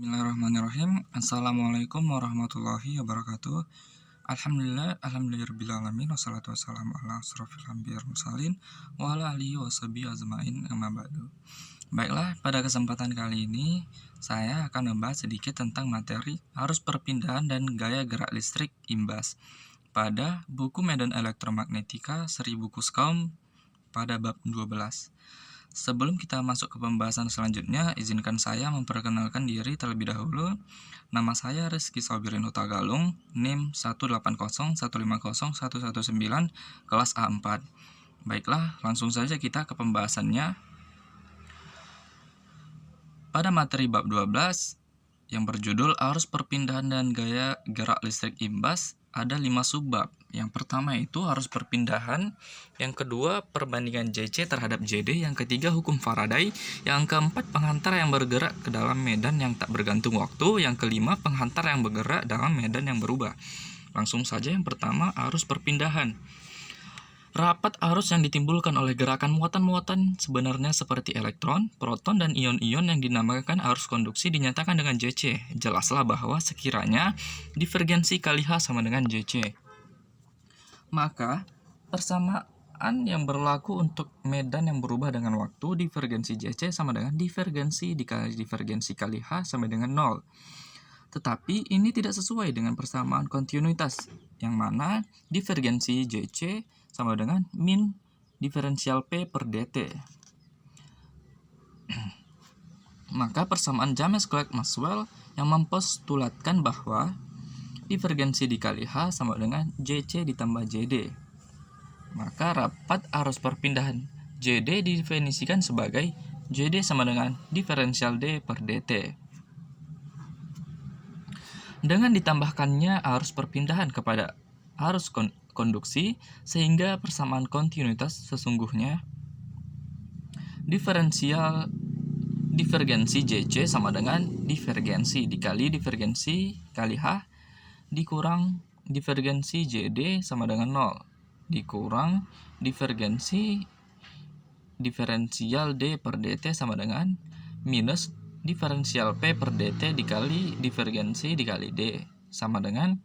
Bismillahirrahmanirrahim. Assalamualaikum warahmatullahi wabarakatuh. Alhamdulillahirrahmanirrahim. Wassalatu wassalamu ala asrofil anbiya wal mursalin wa ala alihi washabihi ajmain amma ba'du. Baiklah, pada kesempatan kali ini saya akan membahas sedikit tentang materi arus perpindahan dan gaya gerak listrik imbas pada buku Medan Elektromagnetika seri buku Skaum pada bab 12. Sebelum kita masuk ke pembahasan selanjutnya, izinkan saya memperkenalkan diri terlebih dahulu. Nama saya Rizky Sobirin Hutagalung, NIM 180150119, kelas A4. Baiklah, langsung saja kita ke pembahasannya. Pada materi bab 12 yang berjudul Arus Perpindahan dan Gaya Gerak Listrik Imbas, ada 5 subbab. Yang pertama itu arus perpindahan, yang kedua perbandingan JC terhadap JD, yang ketiga hukum Faraday, yang keempat penghantar yang bergerak ke dalam medan yang tak bergantung waktu, yang kelima penghantar yang bergerak dalam medan yang berubah. Langsung saja yang pertama, arus perpindahan. Rapat arus yang ditimbulkan oleh gerakan muatan-muatan sebenarnya seperti elektron, proton, dan ion-ion yang dinamakan arus konduksi dinyatakan dengan JC. Jelaslah bahwa sekiranya divergensi kali H sama dengan JC, maka persamaan yang berlaku untuk medan yang berubah dengan waktu, divergensi JC sama dengan divergensi dikali divergensi kali H sama dengan 0. Tetapi ini tidak sesuai dengan persamaan kontinuitas, yang mana divergensi JC sama dengan min diferensial P per dt. Maka persamaan James-Clerk-Maxwell yang mempostulatkan bahwa divergensi dikali H sama dengan JC ditambah JD. Maka rapat arus perpindahan JD didefinisikan sebagai JD sama dengan diferensial D per dt. Dengan ditambahkannya arus perpindahan kepada arus konduksi, sehingga persamaan kontinuitas sesungguhnya divergensi JC sama dengan divergensi dikali divergensi kali H dikurang divergensi JD sama dengan 0 dikurang divergensi diferensial D per dt sama dengan minus diferensial P per dt dikali divergensi dikali D sama dengan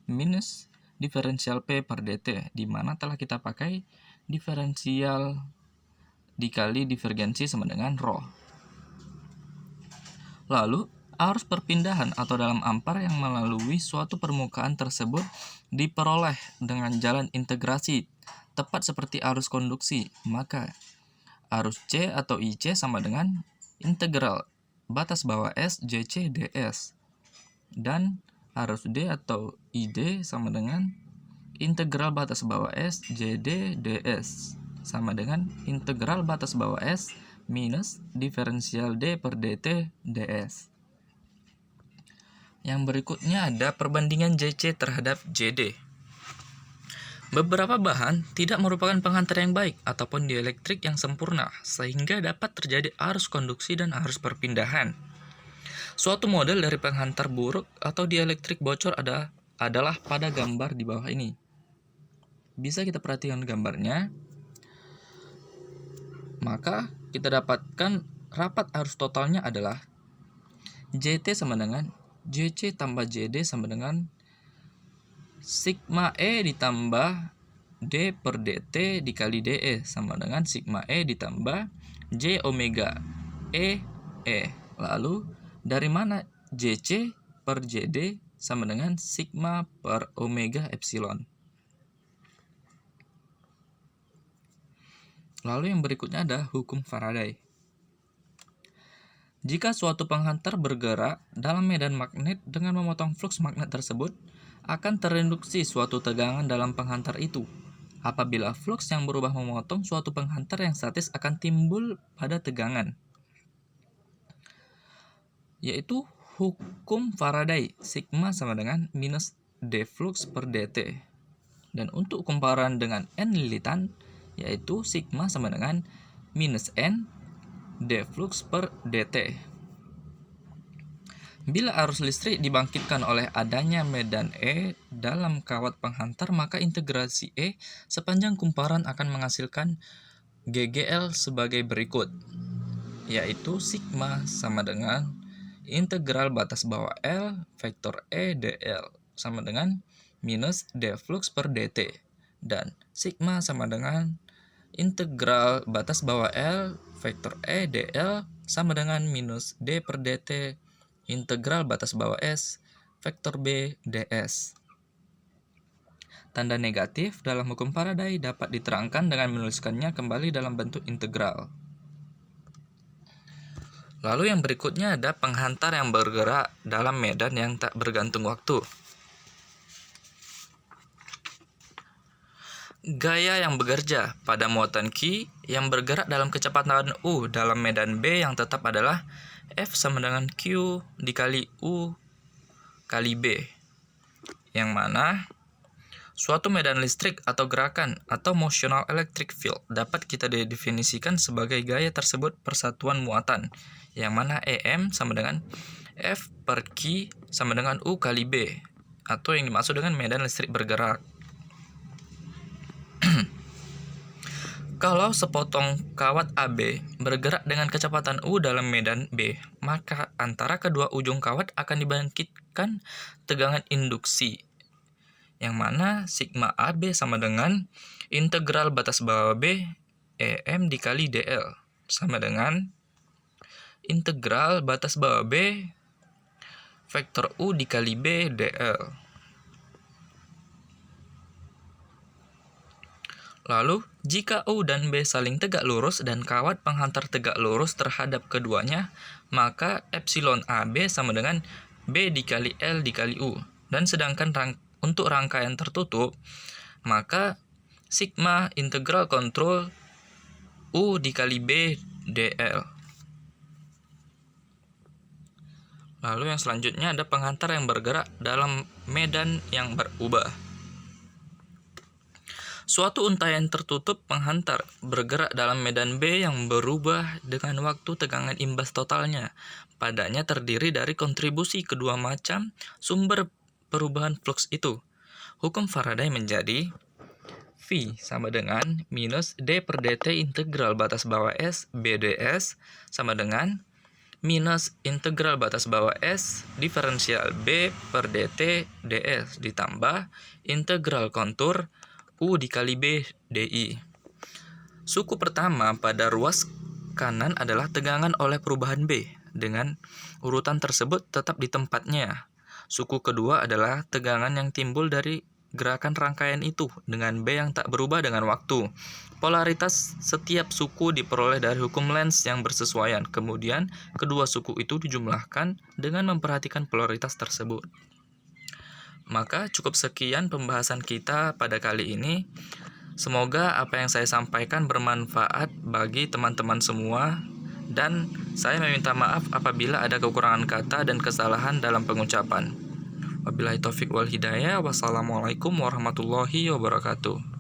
minus diferensial P per dt, di mana telah kita pakai diferensial dikali divergensi sama dengan rho. Lalu arus perpindahan atau dalam ampar yang melalui suatu permukaan tersebut diperoleh dengan jalan integrasi tepat seperti arus konduksi, maka arus C atau IC sama dengan integral batas bawah S JC ds, dan arus D atau ID sama dengan integral batas bawah S JD ds sama dengan integral batas bawah S minus diferensial D per dt ds. Yang berikutnya ada perbandingan JC terhadap JD. Beberapa bahan tidak merupakan penghantar yang baik ataupun dielektrik yang sempurna, sehingga dapat terjadi arus konduksi dan arus perpindahan. Suatu model dari penghantar buruk atau dielektrik bocor adalah pada gambar di bawah ini. Bisa kita perhatikan gambarnya. Maka kita dapatkan rapat arus totalnya adalah JT sama dengan JC tambah JD sama dengan sigma E ditambah D per dt dikali DE sama dengan sigma E ditambah J omega E. Lalu dari mana JC per JD sama dengan sigma per omega epsilon. Lalu yang berikutnya ada hukum Faraday. Jika suatu penghantar bergerak dalam medan magnet dengan memotong fluks magnet tersebut, akan terinduksi suatu tegangan dalam penghantar itu. Apabila fluks yang berubah memotong suatu penghantar yang statis akan timbul pada tegangan, yaitu hukum Faraday, sigma sama dengan minus d flux per dt. Dan untuk kumparan dengan n lilitan, yaitu sigma sama dengan minus n d flux per dt. Bila arus listrik dibangkitkan oleh adanya medan E dalam kawat penghantar, maka integrasi E sepanjang kumparan akan menghasilkan GGL sebagai berikut, yaitu sigma sama dengan integral batas bawah L vektor E dl sama dengan minus d flux per dt, dan sigma sama dengan integral batas bawah L vektor E dl sama dengan minus d per dt integral batas bawah S vektor B ds. Tanda negatif dalam hukum Faraday dapat diterangkan dengan menuliskannya kembali dalam bentuk integral. Lalu yang berikutnya ada penghantar yang bergerak dalam medan yang tak bergantung waktu. Gaya yang bekerja pada muatan Q yang bergerak dalam kecepatan U dalam medan B yang tetap adalah F sama dengan Q dikali U kali B, yang mana suatu medan listrik atau gerakan atau motional electric field dapat kita definisikan sebagai gaya tersebut persatuan muatan, yang mana EM sama dengan F per Q sama dengan U kali B, atau yang dimaksud dengan medan listrik bergerak. Kalau sepotong kawat AB bergerak dengan kecepatan U dalam medan B, maka antara kedua ujung kawat akan dibangkitkan tegangan induksi, yang mana sigma AB sama dengan integral batas bawah B EM dikali dl sama dengan integral batas bawah B vektor U dikali B dl. Lalu, jika U dan B saling tegak lurus dan kawat penghantar tegak lurus terhadap keduanya, maka epsilon AB sama dengan B dikali L dikali U. Dan sedangkan untuk rangkaian tertutup, maka sigma integral kontrol U dikali B dl. Lalu yang selanjutnya ada penghantar yang bergerak dalam medan yang berubah. Suatu untaian tertutup penghantar bergerak dalam medan B yang berubah dengan waktu tegangan imbas totalnya. Padanya terdiri dari kontribusi kedua macam sumber perubahan flux itu. Hukum Faraday menjadi V sama dengan minus D per dt integral batas bawah S BDS sama dengan minus integral batas bawah S diferensial B per dt ds ditambah integral kontur U dikali B DI. Suku pertama pada ruas kanan adalah tegangan oleh perubahan B, dengan urutan tersebut tetap di tempatnya. Suku kedua adalah tegangan yang timbul dari gerakan rangkaian itu, dengan B yang tak berubah dengan waktu. Polaritas setiap suku diperoleh dari hukum Lenz yang bersesuaian. Kemudian, kedua suku itu dijumlahkan dengan memperhatikan polaritas tersebut. Maka cukup sekian pembahasan kita pada kali ini. Semoga apa yang saya sampaikan bermanfaat bagi teman-teman semua, dan saya meminta maaf apabila ada kekurangan kata dan kesalahan dalam pengucapan. Wabillahi taufik wal hidayah. Wassalamualaikum warahmatullahi wabarakatuh.